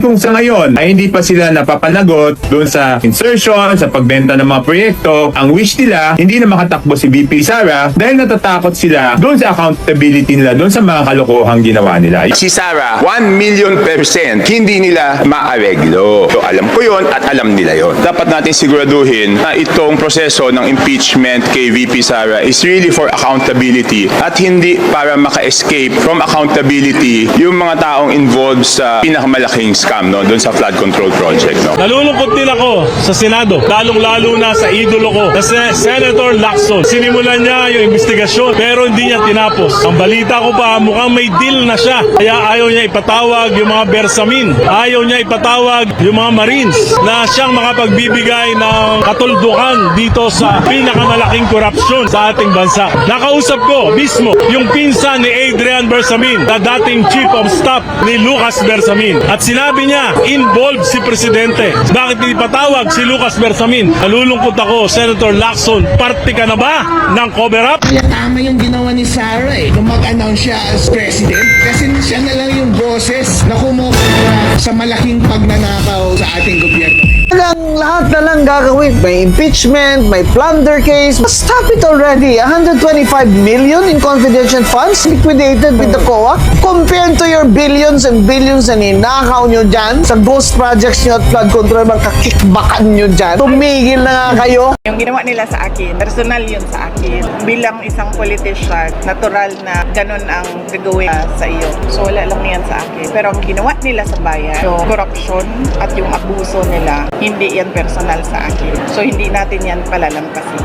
Kung sa ngayon ay hindi pa sila napapanagot doon sa insertion, sa pagbenta ng mga proyekto, ang wish nila hindi na makatakbo si VP Sara dahil natatakot sila doon sa accountability nila doon sa mga kalokohang ginawa nila. Si Sara, 1,000,000% hindi nila maareglo. So, alam ko yon at alam nila yon. Dapat natin siguraduhin na itong proseso ng impeachment kay VP Sara is really for accountability at hindi para maka-escape from accountability yung mga taong involved sa pinakamalaking scam, no, doon sa flood control project. No. Nalulungkot din ako sa Senado, lalong-lalo na sa idolo ko, na Senator Lacson. Sinimulan niya yung investigasyon pero hindi niya tinapos. Ang balita ko pa, mukhang may deal na siya. Kaya ayaw niya ipatawag yung mga Bersamin. Ayaw niya ipatawag yung mga Marines na siyang makapagbibigay ng katuldukan dito sa pinakamalaking korupsyon sa ating bansa. Nakausap ko mismo yung pinsan ni Adrian Bersamin, na dating Chief of Staff ni Lucas Bersamin. At sinabi niya, involved si Presidente. Bakit hindi patawag si Lucas Bersamin? Nalulungkot ako, Senator Lacson. Parte ka na ba ng cover-up? Kaya tama yung ginawa ni Sara nung mag-announce siya as president. Kasi siya na lang yung boses na kumukuha sa malaking pagnanakaw sa ating gobyerno. Lahat na lang gagawin. May impeachment, may plunder case. Stop it already. 125 million in confidential funds liquidated with the COA compared to your billions and billions na ninakaw nyo dyan sa ghost projects nyo at flood control, magkakikbakan nyo dyan. Tumigil na nga kayo. Yung ginawa nila sa akin, personal yun sa akin. Bilang isang politician, natural na ganun ang gagawin sa iyo. So wala lang yan sa akin. Pero ang ginawa nila sa bayan, yung corruption at yung abuso nila, hindi yan personal sa akin. So hindi natin yan palalampasin.